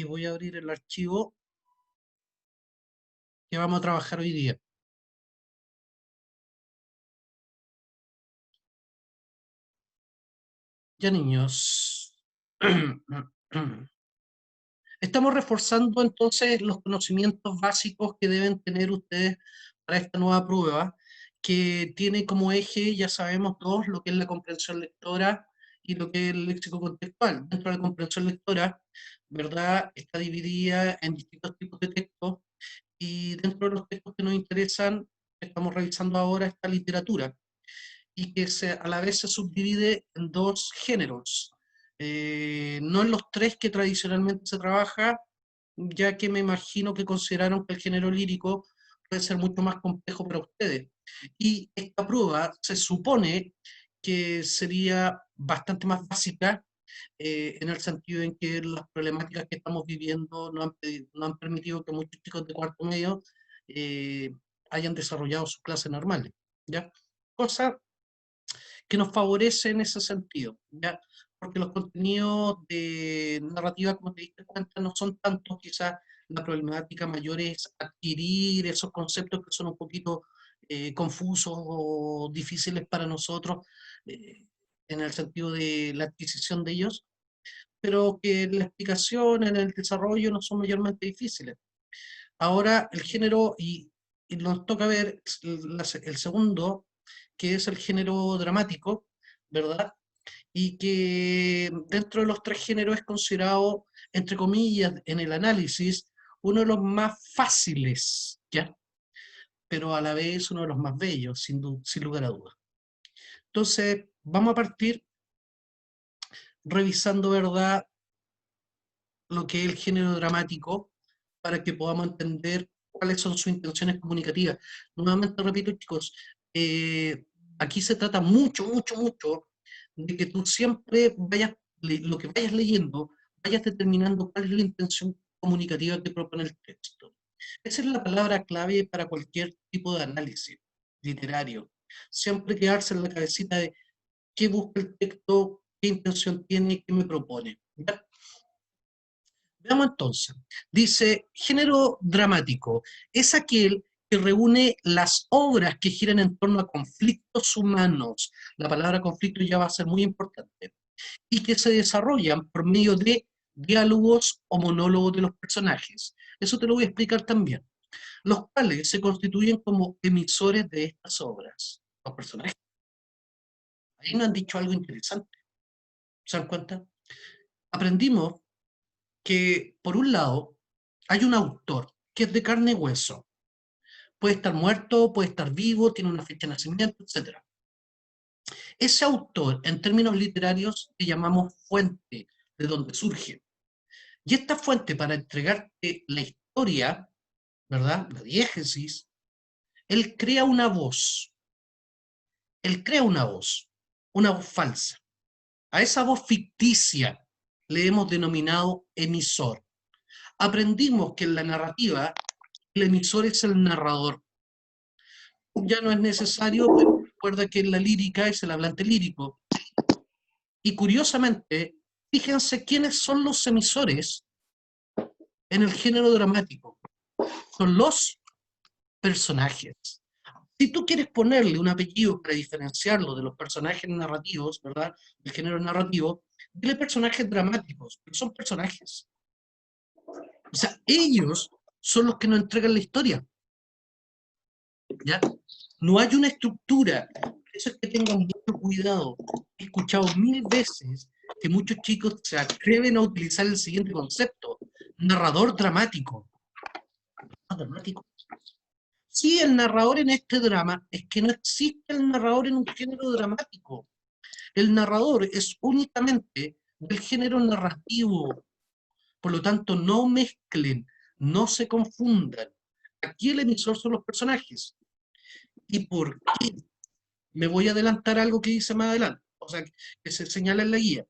y voy a abrir el archivo que vamos a trabajar hoy día. Ya, niños. Estamos reforzando entonces los conocimientos básicos que deben tener ustedes para esta nueva prueba, que tiene como eje, ya sabemos todos, lo que es la comprensión lectora y lo que es el léxico contextual. Dentro de la comprensión lectora, ¿verdad? Está dividida en distintos tipos de textos, y dentro de los textos que nos interesan, estamos revisando ahora esta literatura, y que a la vez se subdivide en dos géneros, no en los tres que tradicionalmente se trabaja, ya que me imagino que consideraron que el género lírico puede ser mucho más complejo para ustedes. Y esta prueba se supone que sería bastante más básica, en el sentido en que las problemáticas que estamos viviendo no han permitido que muchos chicos de cuarto medio eh, hayan desarrollado sus clases normales, ¿ya? Cosa que nos favorece en ese sentido, ¿ya? Porque los contenidos de narrativa, como te diste cuenta, no son tanto, quizás la problemática mayor es adquirir esos conceptos que son un poquito confusos o difíciles para nosotros, eh, en el sentido de la adquisición de ellos, pero que la explicación en el desarrollo no son mayormente difíciles. Ahora el género, y nos toca ver el segundo, que es el género dramático, ¿verdad? Y que dentro de los tres géneros es considerado, entre comillas, en el análisis, uno de los más fáciles, ¿ya? Pero a la vez uno de los más bellos, sin lugar a dudas. Entonces, vamos a partir revisando, ¿verdad?, lo que es el género dramático, para que podamos entender cuáles son sus intenciones comunicativas. Nuevamente repito, chicos, aquí se trata mucho, mucho, mucho de que tú siempre vayas, lo que vayas leyendo, vayas determinando cuál es la intención comunicativa que propone el texto. Esa es la palabra clave para cualquier tipo de análisis literario. Siempre quedarse en la cabecita de qué busca el texto, qué intención tiene, qué me propone. ¿Ya? Veamos entonces. Dice, género dramático es aquel que reúne las obras que giran en torno a conflictos humanos. La palabra conflicto ya va a ser muy importante. Y que se desarrollan por medio de diálogos o monólogos de los personajes. Eso te lo voy a explicar también. Los cuales se constituyen como emisores de estas obras. Los personajes. Ahí nos han dicho algo interesante. ¿Se dan cuenta? Aprendimos que, por un lado, hay un autor que es de carne y hueso. Puede estar muerto, puede estar vivo, tiene una fecha de nacimiento, etc. Ese autor, en términos literarios, le llamamos fuente, de donde surge. Y esta fuente, para entregarte la historia, ¿verdad?, la diégesis, él crea una voz. Él crea una voz falsa. A esa voz ficticia le hemos denominado emisor. Aprendimos que en la narrativa el emisor es el narrador. Ya no es necesario, pero recuerda que en la lírica es el hablante lírico. Y curiosamente, fíjense quiénes son los emisores en el género dramático. Son los personajes. Si tú quieres ponerle un apellido para diferenciarlo de los personajes narrativos, ¿verdad?, del género narrativo, dile personajes dramáticos, pero son personajes. O sea, ellos son los que nos entregan la historia. ¿Ya? No hay una estructura. Eso es que tengan mucho cuidado. He escuchado 1000 veces que muchos chicos se atreven a utilizar el siguiente concepto: narrador dramático. ¿No dramático? Sí, el narrador en este drama es que no existe el narrador en un género dramático. El narrador es únicamente del género narrativo. Por lo tanto, no mezclen, no se confundan. Aquí el emisor son los personajes. ¿Y por qué? Me voy a adelantar algo que dice más adelante, o sea, que se señala en la guía.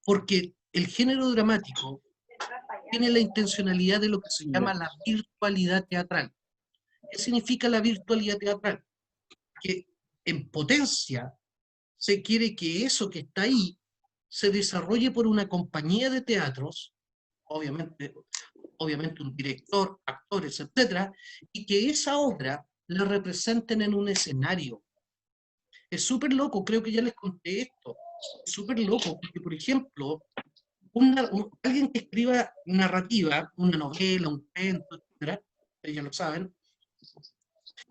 Porque el género dramático tiene la intencionalidad de lo que se llama la virtualidad teatral. ¿Qué significa la virtualidad teatral? Que en potencia se quiere que eso que está ahí se desarrolle por una compañía de teatros obviamente, obviamente un director, actores, etcétera, y que esa obra la representen en un escenario. Es súper loco, creo que ya les conté esto. Es súper loco, porque, por ejemplo, alguien que escriba narrativa, una novela, un cuento, etcétera, ustedes ya lo saben,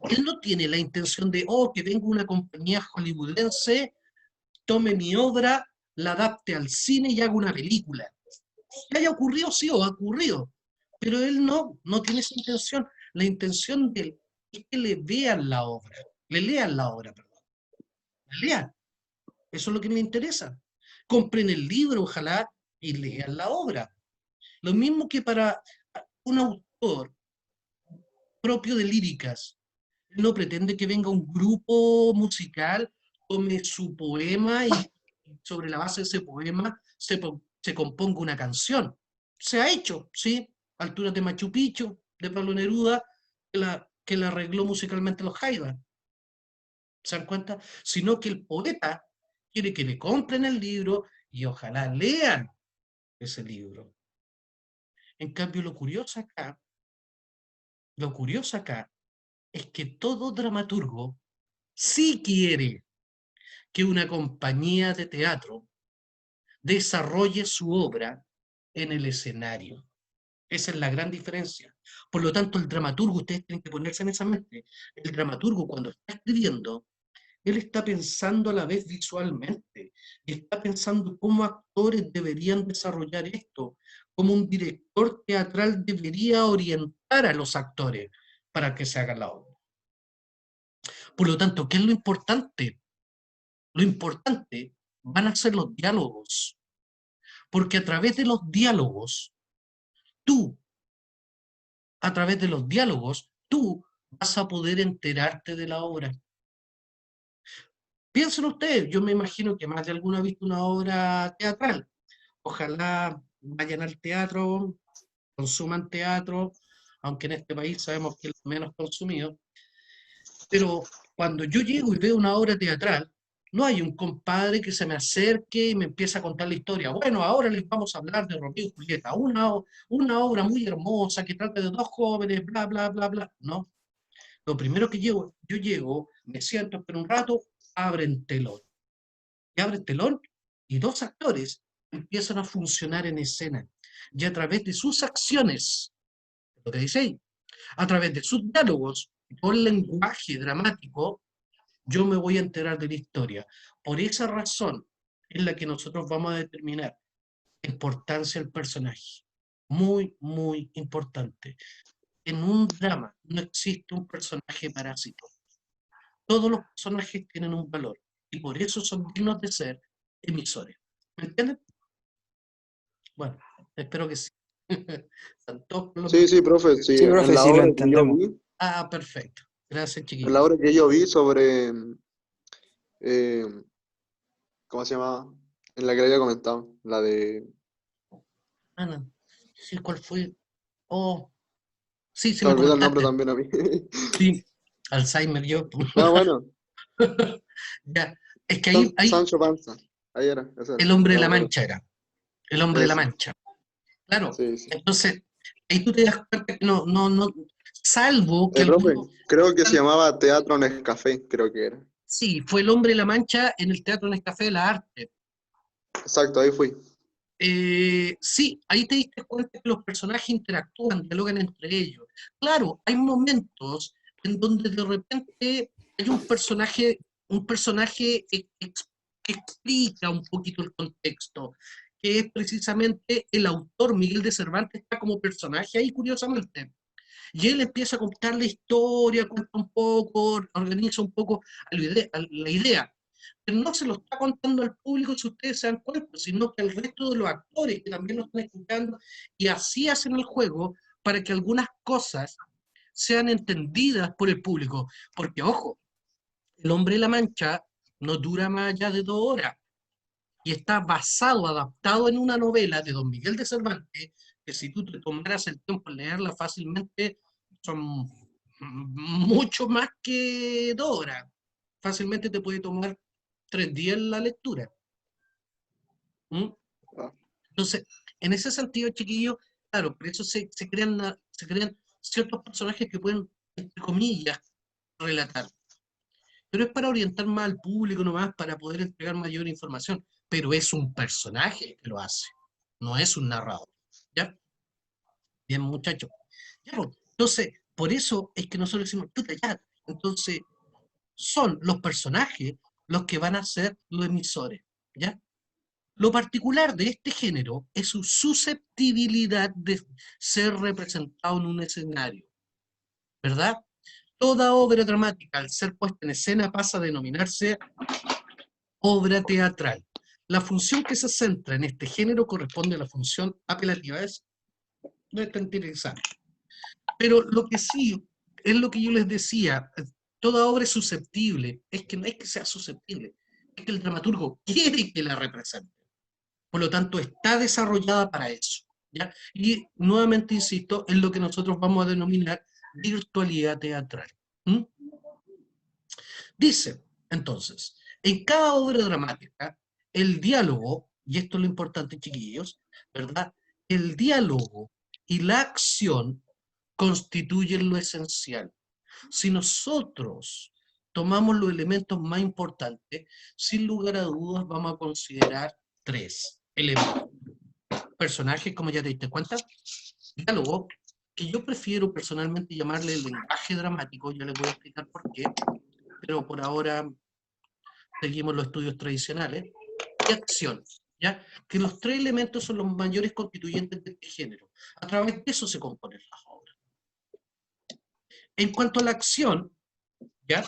él no tiene la intención de, oh, que venga una compañía hollywoodense, tome mi obra, la adapte al cine y haga una película. Que haya ocurrido, sí, o ha ocurrido, pero él no tiene esa intención. La intención de él es que le vean la obra, le lean la obra, perdón, le lean. Eso es lo que me interesa. Compren el libro, ojalá, y lean la obra. Lo mismo que para un autor propio de líricas. No pretende que venga un grupo musical, tome su poema y sobre la base de ese poema se componga una canción. Se ha hecho, ¿sí? Alturas de Machu Picchu, de Pablo Neruda, que la arregló musicalmente los Jaivas. ¿Se dan cuenta? Sino que el poeta quiere que le compren el libro y ojalá lean ese libro. En cambio, lo curioso acá es que todo dramaturgo sí quiere que una compañía de teatro desarrolle su obra en el escenario. Esa es la gran diferencia. Por lo tanto, el dramaturgo, ustedes tienen que ponerse en esa mente, el dramaturgo cuando está escribiendo, él está pensando a la vez visualmente, y está pensando cómo actores deberían desarrollar esto, cómo un director teatral debería orientar a los actores para que se haga la obra. Por lo tanto, ¿qué es lo importante? Lo importante van a ser los diálogos, porque a través de los diálogos, tú, a través de los diálogos, tú vas a poder enterarte de la obra. Piensen ustedes, yo me imagino que más de alguno ha visto una obra teatral. Ojalá vayan al teatro, consuman teatro, aunque en este país sabemos que es lo menos consumido. Pero cuando yo llego y veo una obra teatral, no hay un compadre que se me acerque y me empiece a contar la historia. Bueno, ahora les vamos a hablar de Romeo y Julieta, una obra muy hermosa que trata de dos jóvenes, bla, bla, bla, bla. No, lo primero que yo llego, me siento, espero un rato, abren telón. Y abren telón y dos actores empiezan a funcionar en escena. Y a través de sus acciones, lo que dice ahí, a través de sus diálogos, todo el lenguaje dramático, yo me voy a enterar de la historia. Por esa razón es la que nosotros vamos a determinar la importancia del personaje. Muy, muy importante. En un drama no existe un personaje parásito. Todos los personajes tienen un valor y por eso son dignos de ser emisores. ¿Me entienden? Bueno, espero que sí. Están todos con los Sí, mismos. sí, profe, sí, Sí, profe, en la sí lo obra que yo entendemos. vi, Ah, perfecto. Gracias, en la chiquillos. obra que yo vi sobre, eh, ¿cómo se llamaba? En la que le había comentado, la de... Ana, sí, ¿cuál fue? Oh, sí, sí Se me me olvidó el nombre comentaste. también a mí. Sí, Alzheimer yo. No, bueno, Ya, es que ahí Sancho Panza. Ahí era, ese era, el hombre de no me la acuerdo. mancha era, el hombre de la Ese, mancha. Claro, sí, sí. entonces, ahí tú te das cuenta que no, salvo que Profe, alguno, creo que se llamaba Teatro Nescafé, creo que era. sí, fue el hombre de la mancha en el Teatro Nescafé de la Arte. Exacto, ahí fui. Sí, ahí te diste cuenta que los personajes interactúan, dialogan entre ellos. Claro, hay momentos en donde de repente hay un personaje que explica un poquito el contexto, que es precisamente el autor Miguel de Cervantes, está como personaje ahí curiosamente. Y él empieza a contar la historia, cuenta un poco, organiza un poco la idea, pero no se lo está contando al público si ustedes se dan cuenta, sino que al resto de los actores que también lo están escuchando, y así hacen el juego para que algunas cosas sean entendidas por el público. Porque, ojo, El Hombre de la Mancha no dura más allá de 2 horas y está basado, adaptado en una novela de Don Miguel de Cervantes, que si tú te tomaras el tiempo en leerla fácilmente, son mucho más que 2 horas. Fácilmente te puede tomar 3 días la lectura. ¿Mm? Ah, Entonces, en ese sentido, chiquillo, Claro, por eso se crean ciertos personajes que pueden, entre comillas, relatar. Pero es para orientar más al público nomás, para poder entregar mayor información. Pero es un personaje que lo hace, no es un narrador. ¿Ya? Bien, muchachos. Ya, pues, entonces, por eso es que nosotros decimos, puta, ya. Entonces, son los personajes los que van a ser los emisores. ¿Ya? Lo particular de este género es su susceptibilidad de ser representado en un escenario, ¿verdad? Toda obra dramática, al ser puesta en escena, pasa a denominarse obra teatral. La función que se centra en este género corresponde a la función apelativa, es no está interesante. Pero lo que sí es lo que yo les decía, toda obra es susceptible, es que no es que sea susceptible, es que el dramaturgo quiere que la represente. Por lo tanto, está desarrollada para eso. ¿Ya? Y nuevamente insisto, en lo que nosotros vamos a denominar virtualidad teatral. ¿Mm? Dice, entonces, en cada obra dramática, el diálogo, y esto es lo importante, chiquillos, ¿verdad? El diálogo y la acción constituyen lo esencial. Si nosotros tomamos los elementos más importantes, sin lugar a dudas vamos a considerar tres elementos. Personajes, como ya te diste cuenta, diálogo, que yo prefiero personalmente llamarle el lenguaje dramático, ya les voy a explicar por qué, pero por ahora seguimos los estudios tradicionales, y acción, ¿ya? Que los tres elementos son los mayores constituyentes de este género. A través de eso se componen las obras. En cuanto a la acción, ¿ya?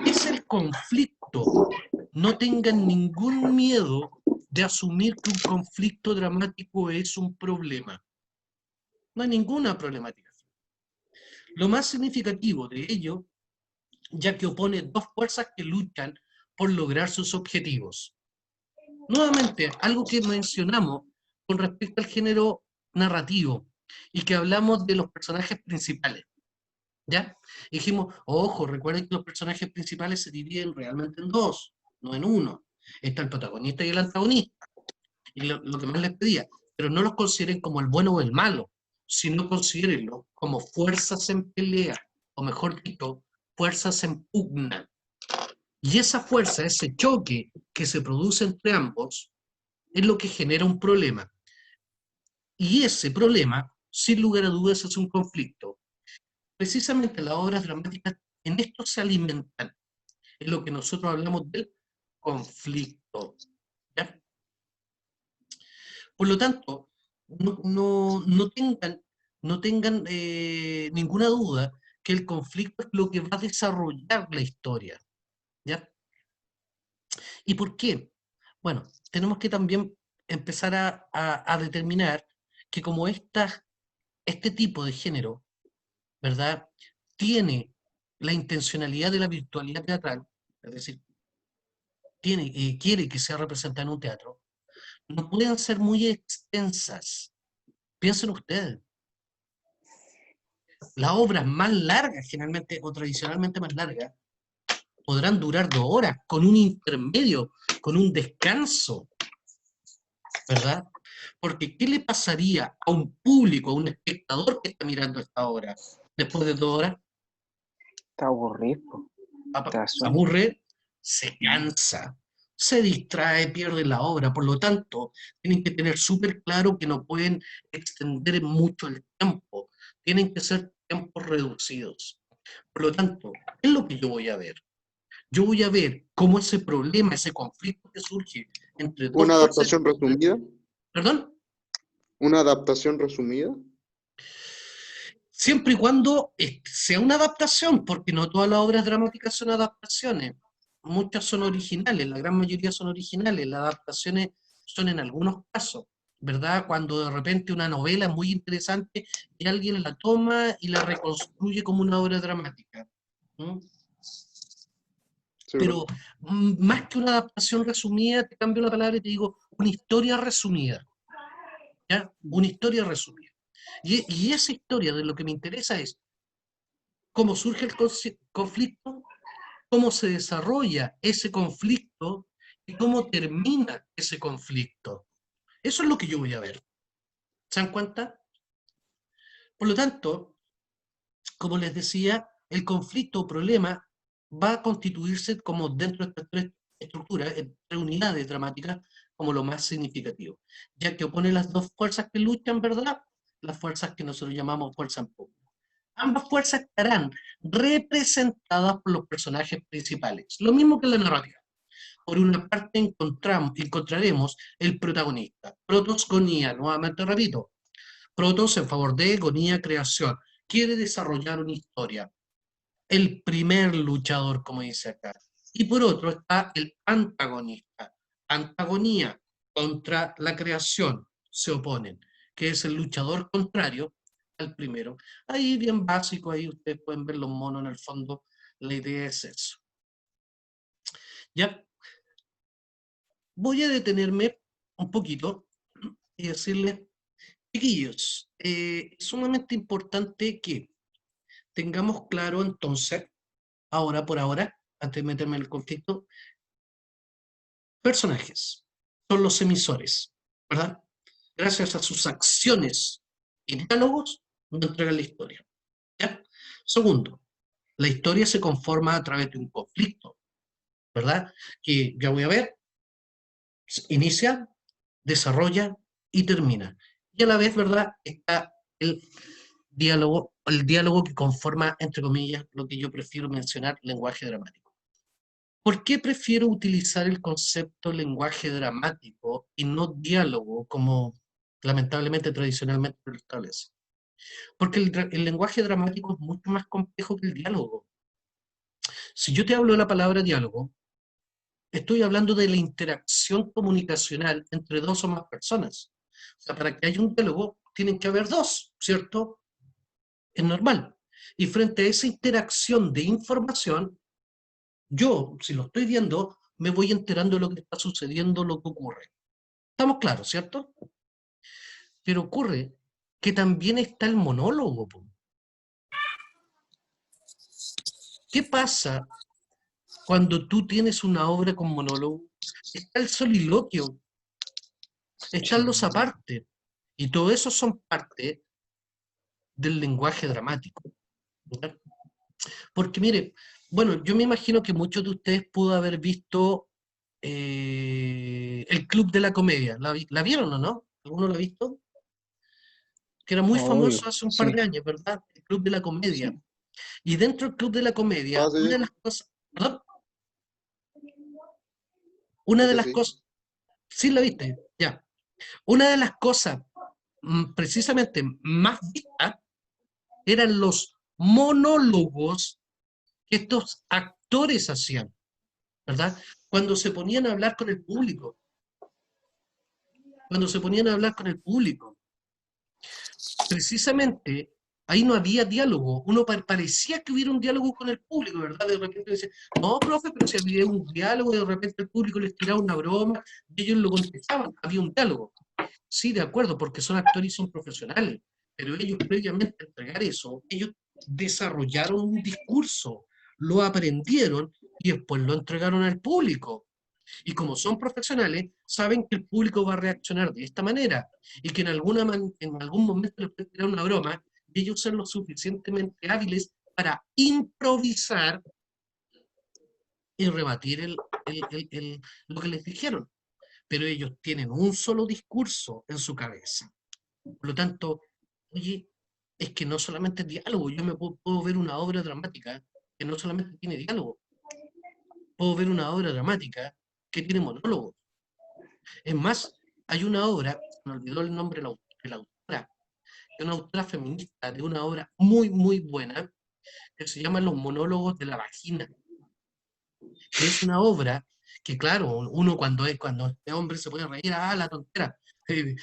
Es el conflicto. No tengan ningún miedo de asumir que un conflicto dramático es un problema. No hay ninguna problemática. Lo más significativo de ello, ya que opone dos fuerzas que luchan por lograr sus objetivos. Nuevamente, algo que mencionamos con respecto al género narrativo y que hablamos de los personajes principales, ¿ya? Y dijimos, ojo, recuerden que los personajes principales se dividen realmente en dos, no en uno. Está el protagonista y el antagonista. Y lo que más les pedía, pero no los consideren como el bueno o el malo, sino considérenlos como fuerzas en pelea, o mejor dicho, fuerzas en pugna. Y esa fuerza, ese choque que se produce entre ambos, es lo que genera un problema. Y ese problema, sin lugar a dudas, es un conflicto. Precisamente las obras dramáticas en esto se alimentan, en lo que nosotros hablamos del conflicto. ¿Ya? Por lo tanto, no tengan ninguna duda que el conflicto es lo que va a desarrollar la historia. ¿Ya? ¿Y por qué? Bueno, tenemos que también empezar a determinar que como este tipo de género, ¿verdad? Tiene la intencionalidad de la virtualidad teatral, es decir, quiere que sea representada en un teatro, no pueden ser muy extensas. Piensen ustedes, las obras más largas, generalmente o tradicionalmente más largas, podrán durar 2 horas, con un intermedio, con un descanso, ¿verdad? Porque ¿qué le pasaría a un público, a un espectador que está mirando esta obra después de 2 horas? Está aburrido, te da Se sueño. aburre, se cansa, se distrae, pierde la obra. Por lo tanto, tienen que tener súper claro que no pueden extender mucho el tiempo. Tienen que ser tiempos reducidos. Por lo tanto, ¿qué es lo que yo voy a ver? Yo voy a ver cómo ese problema, ese conflicto que surge entre dos Una fuerzas... adaptación resumida. ¿Perdón? Una adaptación resumida. Siempre y cuando sea una adaptación, porque no todas las obras dramáticas son adaptaciones. Muchas son originales, la gran mayoría son originales. Las adaptaciones son en algunos casos, ¿verdad? Cuando de repente una novela es muy interesante y alguien la toma y la reconstruye como una obra dramática. ¿Mm? Sí, Pero más que una adaptación resumida, te cambio la palabra y te digo una historia resumida. ¿Ya? Una historia resumida. Y esa historia de lo que me interesa es cómo surge el conflicto, cómo se desarrolla ese conflicto y cómo termina ese conflicto. Eso es lo que yo voy a ver. ¿Se dan cuenta? Por lo tanto, como les decía, el conflicto o problema va a constituirse como dentro de estas tres estructuras, tres unidades dramáticas, como lo más significativo, ya que opone las dos fuerzas que luchan, ¿verdad? Las fuerzas que nosotros llamamos fuerzas en pugna. Ambas fuerzas estarán representadas por los personajes principales, lo mismo que en la narrativa. Por una parte encontraremos el protagonista, protos gonía, nuevamente repito, protos en favor de gonía creación, quiere desarrollar una historia, el primer luchador, como dice acá. Y por otro está el antagonista, antagonía, contra la creación, se oponen, que es el luchador contrario al primero. Ahí bien básico, ahí ustedes pueden ver los monos en el fondo, la idea es eso. Ya, voy a detenerme un poquito y decirles, chiquillos, es sumamente importante que tengamos claro entonces, ahora por ahora, antes de meterme en el conflicto, personajes son los emisores, ¿verdad? Gracias a sus acciones y diálogos, nos entregan la historia. ¿Ya? Segundo, la historia se conforma a través de un conflicto, ¿verdad? Que ya voy a ver, inicia, desarrolla y termina. Y a la vez, ¿verdad? Está el diálogo que conforma, entre comillas, lo que yo prefiero mencionar, lenguaje dramático. ¿Por qué prefiero utilizar el concepto lenguaje dramático y no diálogo como lamentablemente tradicionalmente lo establece? Porque el lenguaje dramático es mucho más complejo que el diálogo. Si yo te hablo de la palabra diálogo, estoy hablando de la interacción comunicacional entre dos o más personas. O sea, para que haya un diálogo, tienen que haber dos, ¿cierto? Es normal. Y frente a esa interacción de información, yo, si lo estoy viendo, me voy enterando de lo que está sucediendo, lo que ocurre. Estamos claros, ¿cierto? Pero ocurre que también está el monólogo. ¿Qué pasa cuando tú tienes una obra con monólogo? Está el soliloquio, están los apartes, y todo eso son parte del lenguaje dramático. ¿Verdad? Porque mire, bueno, yo me imagino que muchos de ustedes pudo haber visto El Club de la Comedia. ¿La vieron o no? ¿Alguno la ha visto? Que era muy Obvio, famoso hace un par sí. de años, ¿verdad? El Club de la Comedia. Y dentro del Club de la Comedia, Ah, una sí, de las cosas, ¿perdón? sí, Una de sí, las sí. cosas, sí la viste, ya. Una de las cosas precisamente más vistas eran los monólogos que estos actores hacían, ¿verdad? Cuando se ponían a hablar con el público, cuando se ponían a hablar con el público. Precisamente ahí no había diálogo, uno parecía que hubiera un diálogo con el público, ¿verdad? De repente dice, no, profe, pero si había un diálogo, de repente el público les tiraba una broma y ellos lo contestaban, había un diálogo. Sí, de acuerdo, porque son actores y son profesionales, pero ellos previamente a entregar eso, ellos desarrollaron un discurso, lo aprendieron y después lo entregaron al público. Y como son profesionales, saben que el público va a reaccionar de esta manera y que en algún momento les puede tirar una broma y ellos son lo suficientemente hábiles para improvisar y rebatir lo que les dijeron. Pero ellos tienen un solo discurso en su cabeza. Por lo tanto, oye, es que no solamente es diálogo, yo puedo ver una obra dramática que no solamente tiene diálogo, puedo ver una obra dramática que tiene monólogo. Es más, hay una obra, me olvidó el nombre de la autora, es una autora feminista de una obra muy, muy buena, que se llama Los monólogos de la vagina, que es una obra que, claro, uno cuando este hombre se puede reír, la tontera,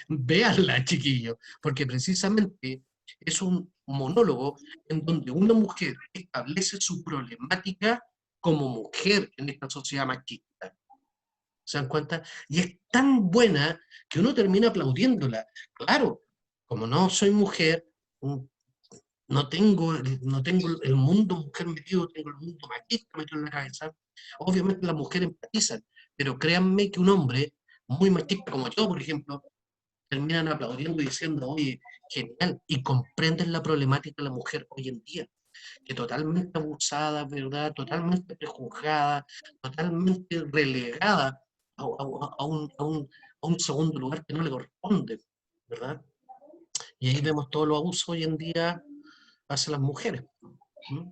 véanla, chiquillo, porque precisamente es un monólogo en donde una mujer establece su problemática como mujer en esta sociedad machista. ¿Se dan cuenta? Y es tan buena que uno termina aplaudiéndola. Claro, como no soy mujer, mm, no tengo el mundo mujer metido, tengo el mundo machista metido en la cabeza. Obviamente las mujeres empatizan, pero créanme que un hombre muy machista como yo, por ejemplo, terminan aplaudiendo y diciendo, oye, genial, y comprenden la problemática de la mujer hoy en día, que totalmente abusada, ¿verdad? Totalmente prejuzgada, totalmente relegada a un segundo lugar que no le corresponde, ¿verdad? Y ahí vemos todos los abusos hoy en día hacia las mujeres. ¿Mm?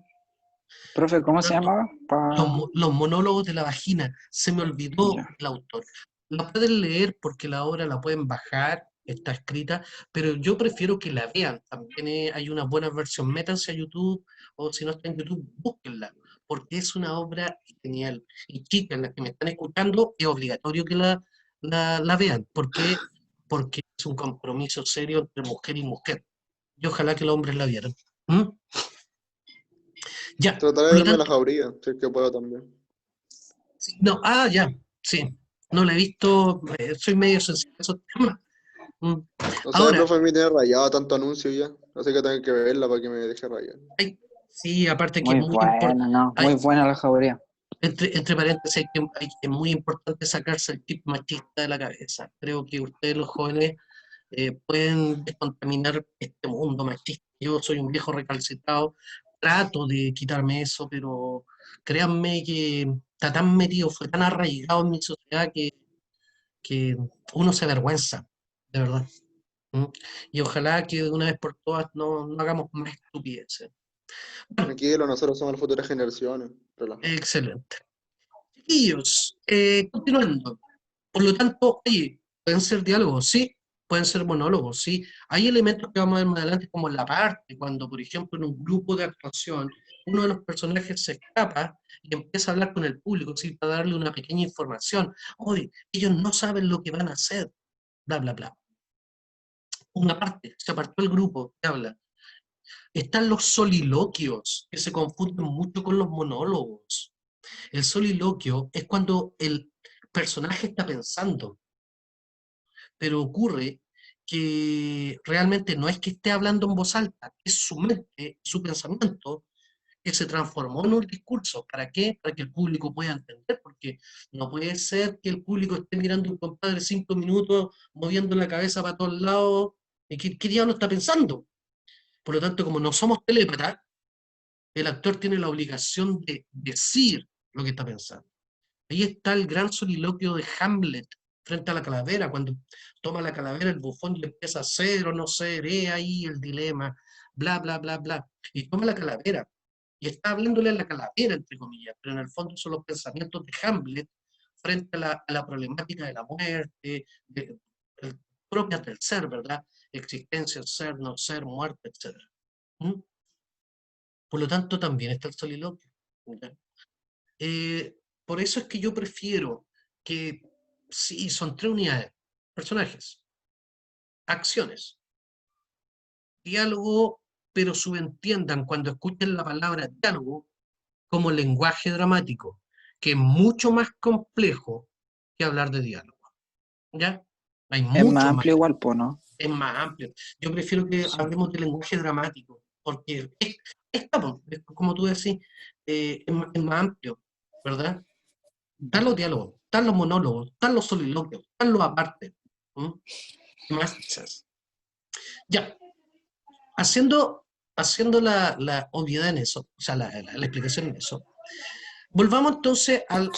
Profe, Por ¿cómo se tanto, llamaba? los monólogos de la vagina, se me olvidó Ya. el autor. La pueden leer porque la obra la pueden bajar, está escrita, pero yo prefiero que la vean. También hay una buena versión, métanse a YouTube, o si no está en YouTube, búsquenla, porque es una obra genial. Y chicas, las que me están escuchando, es obligatorio que la vean. ¿Por qué? Porque es un compromiso serio entre mujer y mujer. Y ojalá que los hombres la vieran. ¿Mm? Ya, Trataré de por lo verme la tanto, jauría, si es que puedo también. sí, no, ya, sí, no la he visto, soy medio sensible a esos temas. Mm. No sé, Ahora, profe, a mí me tiene rayado tanto anuncio ya. Así que tengo que verla para que me deje rayar. sí, aparte que es Muy muy importante, buena, ¿no? Muy buena la jauría. entre paréntesis, es muy importante sacarse el chip machista de la cabeza. Creo que ustedes, los jóvenes, pueden descontaminar este mundo machista. Yo soy un viejo recalcitrado, trato de quitarme eso, pero créanme que está tan metido, fue tan arraigado en mi sociedad que uno se avergüenza, de verdad. ¿Mm? Y ojalá que de una vez por todas no hagamos más estupideces. Bueno, Tranquilo, nosotros somos las futuras generaciones. Relajado. excelente. Chiquillos, continuando. Por lo tanto, oye, pueden ser diálogos, sí, pueden ser monólogos, sí. Hay elementos que vamos a ver más adelante, como la parte, cuando, por ejemplo, en un grupo de actuación, uno de los personajes se escapa y empieza a hablar con el público, ¿sí? Para darle una pequeña información. Oye, ellos no saben lo que van a hacer, bla, bla, bla. Una parte, se apartó el grupo que habla. Están los soliloquios, que se confunden mucho con los monólogos. El soliloquio es cuando el personaje está pensando, pero ocurre que realmente no es que esté hablando en voz alta, es su mente, su pensamiento, que se transformó en un discurso. ¿Para qué? Para que el público pueda entender, porque no puede ser que el público esté mirando a un compadre 5 minutos, moviendo la cabeza para todos lados, y ¿qué diablo está pensando? Por lo tanto, como no somos telépatas, el actor tiene la obligación de decir lo que está pensando. Ahí está el gran soliloquio de Hamlet frente a la calavera, cuando toma la calavera el bufón y empieza a ser o no ser, ahí el dilema, bla, bla, bla, bla. Y toma la calavera y está hablándole a la calavera, entre comillas, pero en el fondo son los pensamientos de Hamlet frente a la problemática de la muerte, propias del ser, ¿verdad? Existencia, ser, no ser, muerte, etc. ¿Mm? Por lo tanto, también está el soliloquio. ¿Ya? Por eso es que yo prefiero que, sí, son 3 unidades: personajes, acciones, diálogo, pero subentiendan cuando escuchen la palabra diálogo como lenguaje dramático, que es mucho más complejo que hablar de diálogo. ¿Ya? Hay Es más mucho más, amplio igual, pues, ¿no? es más amplio. Yo prefiero que Sí. hablemos de lenguaje dramático, porque como tú decís, es más amplio, ¿verdad? Están los diálogos, están los monólogos, están los soliloquios, están los apartes. ¿Mm? ¿Qué más? Ya, haciendo la obviedad en eso, o sea, la explicación en eso, volvamos entonces al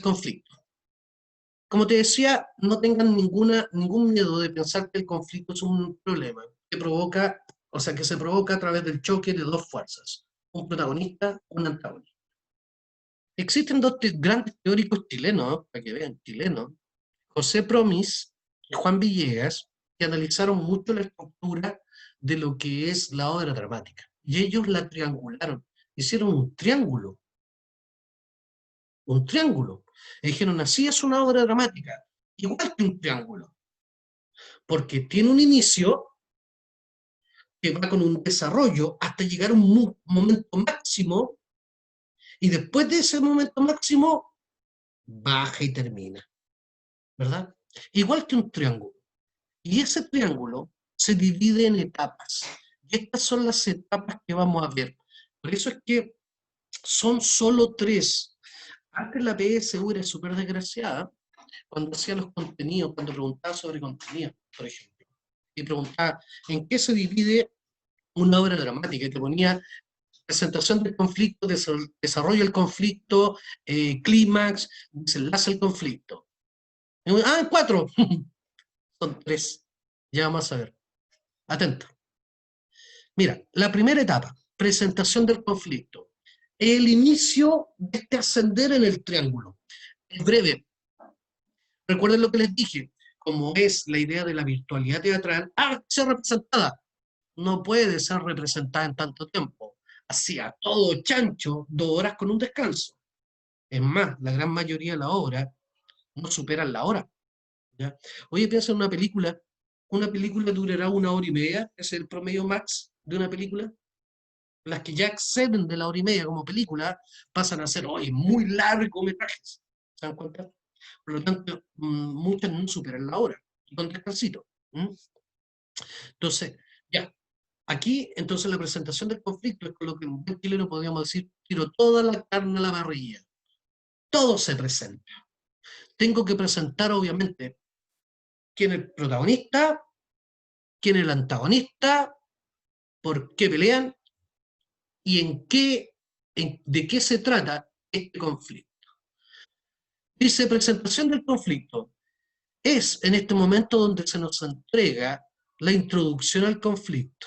conflicto. Como te decía, no tengan ningún miedo de pensar que el conflicto es un problema que provoca, o sea, que se provoca a través del choque de dos fuerzas, un protagonista, un antagonista. Existen dos grandes teóricos chilenos, para que vean, chilenos, José Promis y Juan Villegas, que analizaron mucho la estructura de lo que es la obra dramática. Y ellos la triangularon, hicieron un triángulo. Y dijeron, así es una obra dramática, igual que un triángulo, porque tiene un inicio que va con un desarrollo hasta llegar a un momento máximo, y después de ese momento máximo, baja y termina, ¿verdad? Igual que un triángulo. Y ese triángulo se divide en etapas. Y estas son las etapas que vamos a ver. Por eso es que son solo 3. Antes la PSU era súper desgraciada cuando hacía los contenidos, cuando preguntaba sobre contenido, por ejemplo. y preguntaba, ¿en qué se divide una obra dramática? Y te ponía presentación del conflicto, desarrollo del conflicto, clímax, desenlace del conflicto. En 4. Son 3. Ya vamos a ver. Atento. Mira, la primera etapa, presentación del conflicto. El inicio de este ascender en el triángulo. Es breve. Recuerden lo que les dije. Como es la idea de la virtualidad teatral, ser representada. No puede ser representada en tanto tiempo. Así a todo chancho, 2 horas con un descanso. Es más, la gran mayoría de la obra no superan la hora. ¿Ya? Oye, piensa en una película durará 1 hora y media, ese es el promedio max de una película. Las que ya exceden de la hora y media como película pasan a ser hoy muy largometrajes. ¿Se dan cuenta? Por lo tanto, muchas no superan la hora, y con descansito. Entonces, ya, aquí, entonces, la presentación del conflicto es con lo que en buen chileno podríamos decir, tiro toda la carne a la parrilla. Todo se presenta. Tengo que presentar, obviamente, quién es el protagonista, quién es el antagonista, por qué pelean y de qué se trata este conflicto. Dice, presentación del conflicto. Es en este momento donde se nos entrega la introducción al conflicto,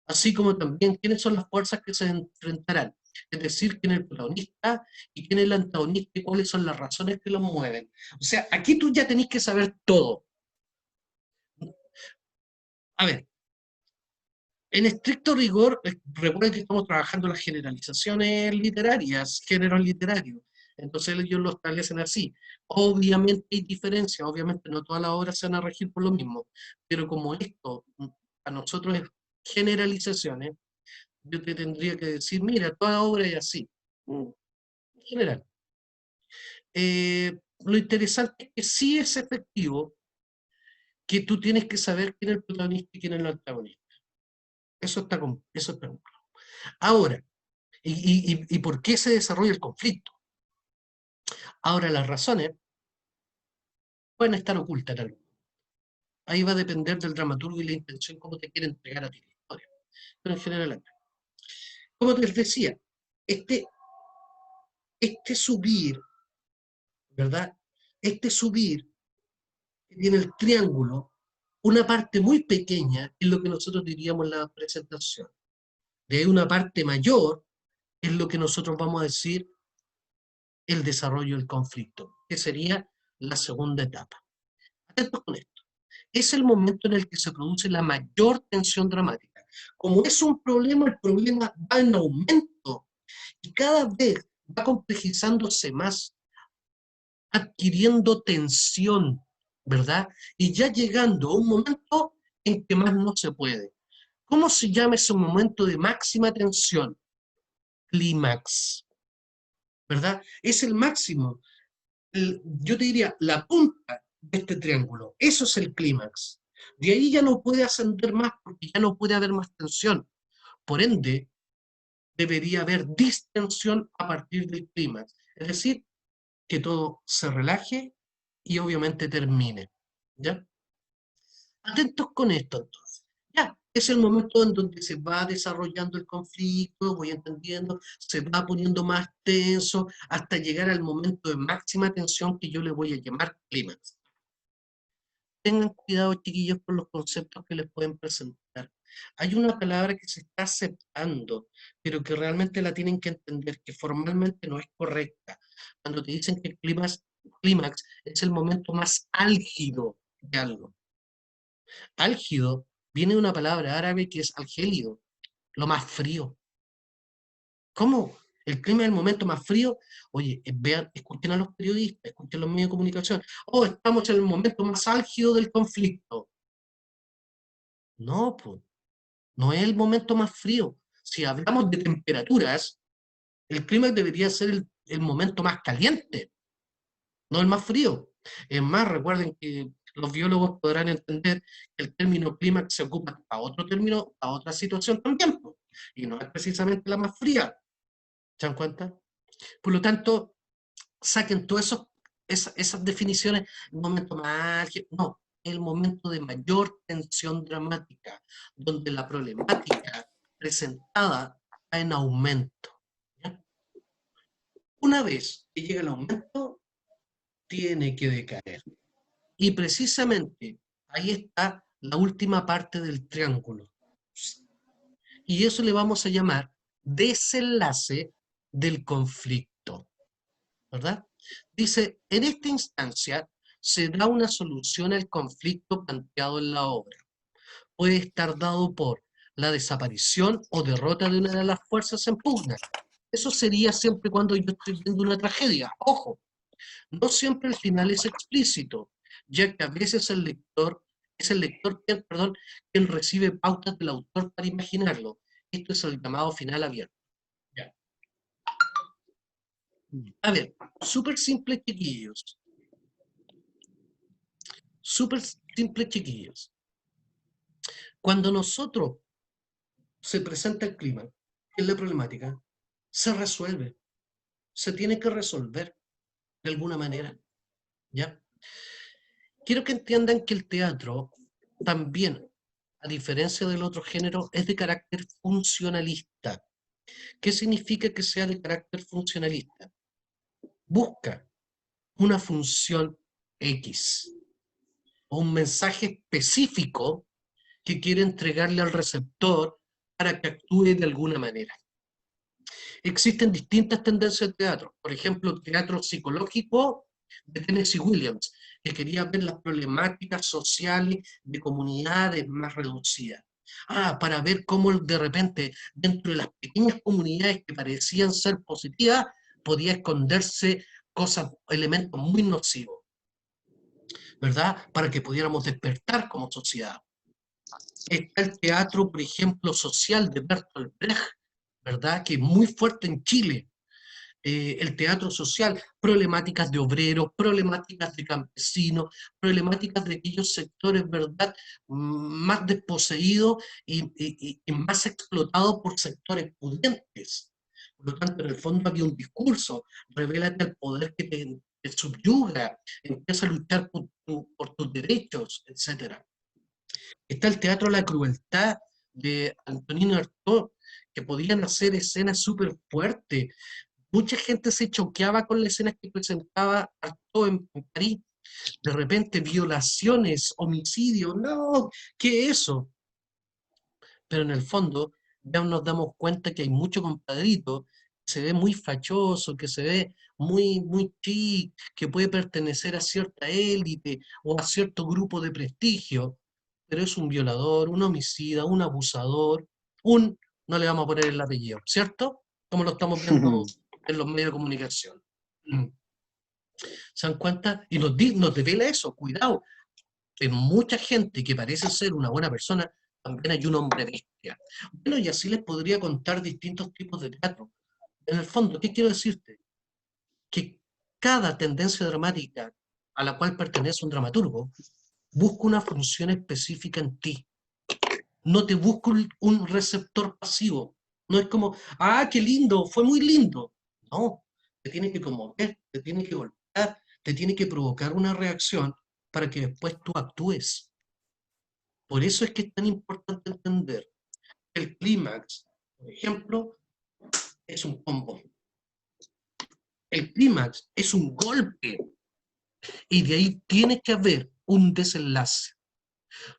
así como también quiénes son las fuerzas que se enfrentarán, es decir, quién es el protagonista y quién es el antagonista y cuáles son las razones que los mueven. O sea, aquí tú ya tenés que saber todo. A ver, en estricto rigor, recuerden que estamos trabajando las generalizaciones literarias, géneros literarios. Entonces ellos lo establecen así. Obviamente hay diferencias, obviamente no todas las obras se van a regir por lo mismo, pero como esto a nosotros es generalizaciones, yo te tendría que decir, mira, toda obra es así, en general. Lo interesante es que sí es efectivo que tú tienes que saber quién es el protagonista y quién es el antagonista. Eso está claro. Ahora, ¿y por qué se desarrolla el conflicto? Ahora, las razones pueden estar ocultas en algo. Ahí va a depender del dramaturgo y la intención, cómo te quiere entregar a ti la historia. Pero en general, como te decía, este, este subir, ¿verdad? Este subir que tiene el triángulo, una parte muy pequeña es lo que nosotros diríamos la presentación. De ahí una parte mayor es lo que nosotros vamos a decir el desarrollo del conflicto, que sería la segunda etapa. Atentos con esto. Es el momento en el que se produce la mayor tensión dramática. Como es un problema, el problema va en aumento y cada vez va complejizándose más, adquiriendo tensión, ¿verdad? Y ya llegando a un momento en que más no se puede. ¿Cómo se llama ese momento de máxima tensión? Clímax, ¿verdad? Es el máximo. Yo te diría, la punta de este triángulo, eso es el clímax. De ahí ya no puede ascender más porque ya no puede haber más tensión. Por ende, debería haber distensión a partir del clímax. Es decir, que todo se relaje y obviamente termine. ¿Ya? Atentos con esto entonces. Ya, es el momento en donde se va desarrollando el conflicto, voy entendiendo, se va poniendo más tenso hasta llegar al momento de máxima tensión que yo le voy a llamar clímax. Tengan cuidado, chiquillos, con los conceptos que les pueden presentar. Hay una palabra que se está aceptando, pero que realmente la tienen que entender, que formalmente no es correcta. Cuando te dicen que el clímax es el momento más álgido de algo. Álgido viene de una palabra árabe que es algélido, lo más frío. ¿Cómo? El clima es el momento más frío. Oye, vean, escuchen a los periodistas, escuchen a los medios de comunicación. Oh, estamos en el momento más álgido del conflicto. No, pues, no es el momento más frío. Si hablamos de temperaturas, el clima debería ser el momento más caliente, no el más frío. Es más, recuerden que los biólogos podrán entender que el término clímax se ocupa a otro término, a otra situación también, pues, y no es precisamente la más fría. ¿Se dan cuenta? Por lo tanto, saquen todas esas definiciones, el momento más álgido. No, el momento de mayor tensión dramática, donde la problemática presentada está en aumento. ¿Ya? Una vez que llega el aumento, tiene que decaer. Y precisamente ahí está la última parte del triángulo. Y eso le vamos a llamar desenlace del conflicto, ¿verdad? Dice, en esta instancia se da una solución al conflicto planteado en la obra. Puede estar dado por la desaparición o derrota de una de las fuerzas en pugna. Eso sería siempre cuando yo estoy viendo una tragedia. Ojo, no siempre el final es explícito, ya que a veces es el lector quien recibe pautas del autor para imaginarlo. Esto es el llamado final abierto. Ya. A ver, súper simple, chiquillos. Súper simple, chiquillos. Cuando nosotros se presenta el clima, que es la problemática, se resuelve. Se tiene que resolver de alguna manera. ¿Ya? Quiero que entiendan que el teatro también, a diferencia del otro género, es de carácter funcionalista. ¿Qué significa que sea de carácter funcionalista? Busca una función X o un mensaje específico que quiere entregarle al receptor para que actúe de alguna manera. Existen distintas tendencias de teatro. Por ejemplo, el teatro psicológico de Tennessee Williams, que quería ver las problemáticas sociales de comunidades más reducidas. Para ver cómo de repente, dentro de las pequeñas comunidades que parecían ser positivas, podía esconderse cosas, elementos muy nocivos, ¿verdad? Para que pudiéramos despertar como sociedad. Está el teatro, por ejemplo, social de Bertolt Brecht, ¿verdad? Que es muy fuerte en Chile. El teatro social, problemáticas de obreros, problemáticas de campesinos, problemáticas de aquellos sectores, ¿verdad?, más desposeídos y más explotados por sectores pudientes. Por lo tanto, en el fondo había un discurso, revélate el poder que te subyuga, empieza a luchar por tus derechos, etc. Está el teatro La Crueldad de Antonino Artaud, que podían hacer escenas súper fuertes. Mucha gente se choqueaba con las escenas que presentaba Artaud en París. De repente, violaciones, homicidios, no, ¿qué es eso? Pero en el fondo, ya nos damos cuenta que hay mucho compadrito que se ve muy fachoso, que se ve muy chic, que puede pertenecer a cierta élite o a cierto grupo de prestigio, pero es un violador, un homicida, un abusador, no le vamos a poner el apellido, ¿cierto? Como lo estamos viendo en los medios de comunicación. ¿Se dan cuenta? Y nos devela eso, cuidado. En mucha gente que parece ser una buena persona, también hay un hombre bestia. Bueno, y así les podría contar distintos tipos de teatro. En el fondo, ¿qué quiero decirte? Que cada tendencia dramática a la cual pertenece un dramaturgo busca una función específica en ti. No te busca un receptor pasivo. No es como, qué lindo, fue muy lindo. No, te tiene que conmover, te tiene que golpear, te tiene que provocar una reacción para que después tú actúes. Por eso es que es tan importante entender que el clímax, por ejemplo, es un combo. El clímax es un golpe y de ahí tiene que haber un desenlace.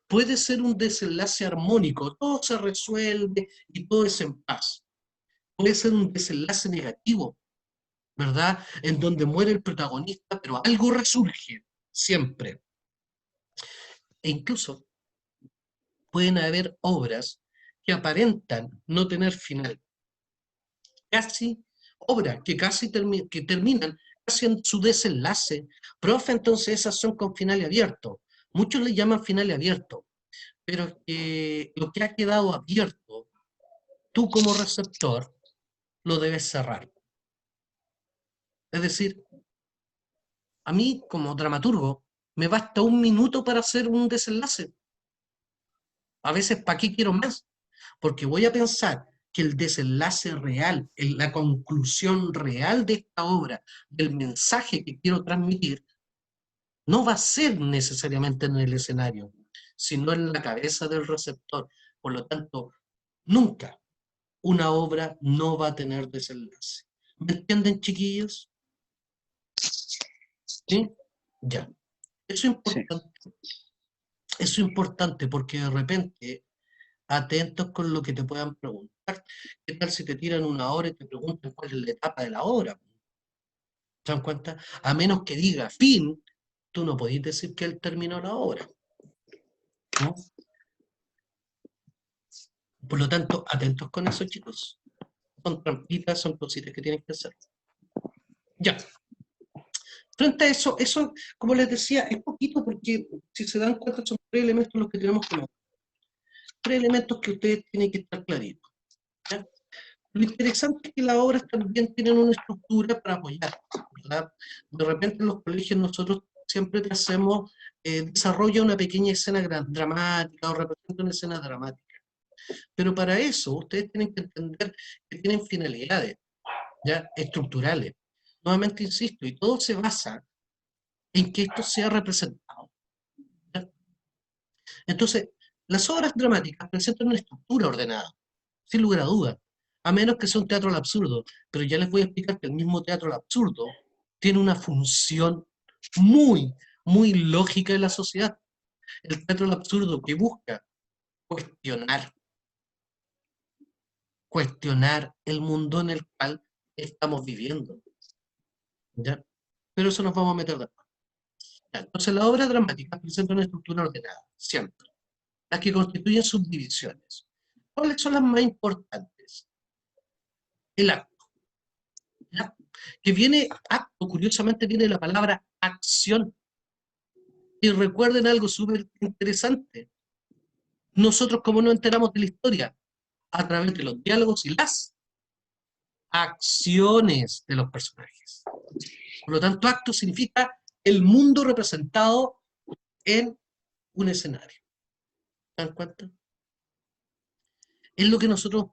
Puede ser un desenlace armónico, todo se resuelve y todo es en paz. Puede ser un desenlace negativo, ¿verdad? En donde muere el protagonista, pero algo resurge, siempre. E incluso pueden haber obras que aparentan no tener final. Casi, obras que casi que terminan casi en su desenlace. Profe, entonces esas son con final abierto. Muchos le llaman final abierto, pero lo que ha quedado abierto, tú como receptor, lo debes cerrar. Es decir, a mí como dramaturgo me basta un minuto para hacer un desenlace. A veces, ¿para qué quiero más? Porque voy a pensar que el desenlace real, la conclusión real de esta obra, del mensaje que quiero transmitir, no va a ser necesariamente en el escenario, sino en la cabeza del receptor. Por lo tanto, nunca una obra no va a tener desenlace. ¿Me entienden, chiquillos? ¿Sí? Ya. Eso es Sí. importante. Eso es importante porque de repente, atentos con lo que te puedan preguntar. ¿Qué tal si te tiran una hora y te preguntan cuál es la etapa de la obra? ¿Se dan cuenta? A menos que diga fin, tú no podés decir que él terminó la obra, ¿no? Por lo tanto, atentos con eso, chicos. Son trampitas, son cositas que tienen que hacer. Ya. Frente a eso, como les decía, es poquito porque, si se dan cuenta, son 3 elementos los que tenemos que ver. 3 elementos que ustedes tienen que estar claritos. ¿Ya? Lo interesante es que las obras también tienen una estructura para apoyar, ¿verdad? De repente en los colegios nosotros siempre te hacemos, desarrolla una pequeña escena dramática o representa una escena dramática. Pero para eso ustedes tienen que entender que tienen finalidades, ¿ya? Estructurales. Nuevamente insisto, y todo se basa en que esto sea representado, ¿ya? Entonces, las obras dramáticas presentan una estructura ordenada, sin lugar a dudas, a menos que sea un teatro al absurdo. Pero ya les voy a explicar que el mismo teatro al absurdo tiene una función muy, muy lógica en la sociedad. El teatro al absurdo que busca cuestionar, cuestionar el mundo en el cual estamos viviendo, ¿ya? Pero eso nos vamos a meter después. Ya, entonces, las obras dramáticas presentan una estructura ordenada, siempre, las que constituyen subdivisiones. ¿Cuáles son las más importantes? El acto, ¿ya? Que viene, acto, curiosamente viene de la palabra acción. Y recuerden algo súper interesante. Nosotros, como nos enteramos de la historia, a través de los diálogos y las acciones de los personajes. Por lo tanto, acto significa el mundo representado en un escenario. ¿Se dan cuenta? Es lo que nosotros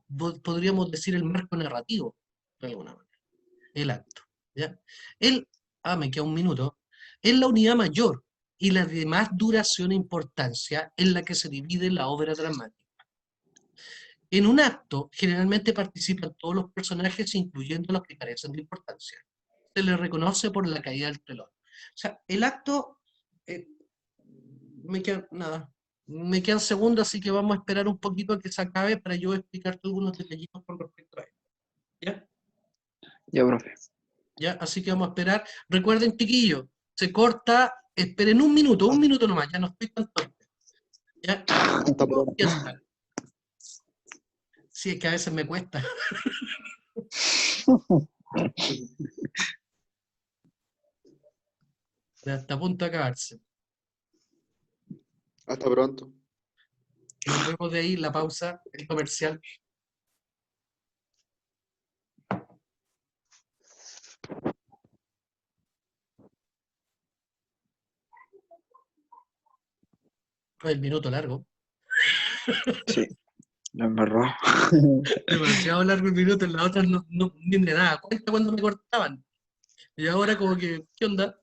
podríamos decir el marco narrativo, de alguna manera. El acto. ¿Ya? Me queda un minuto. Es la unidad mayor y la de más duración e importancia en la que se divide la obra dramática. En un acto, generalmente participan todos los personajes, incluyendo los que carecen de importancia. Se les reconoce por la caída del telón. O sea, el acto, eh, me quedan segundos, así que vamos a esperar un poquito a que se acabe para yo explicarte algunos detallitos con respecto a esto. ¿Ya? Ya, profe. ¿Ya? Así que vamos a esperar. Recuerden, chiquillos, se corta, esperen un minuto nomás, ya no estoy tan fuerte. ¿Ya? Hasta pronto. Ya está. Sí, es que a veces me cuesta. Ya está a punto de acabarse. Hasta pronto. Nos vemos de ahí, la pausa, el comercial. El minuto largo. Sí, lo embarró. Demasiado largo el minuto, en las otras ni de nada cuenta cuando me cortaban. Y ahora como que, ¿qué onda?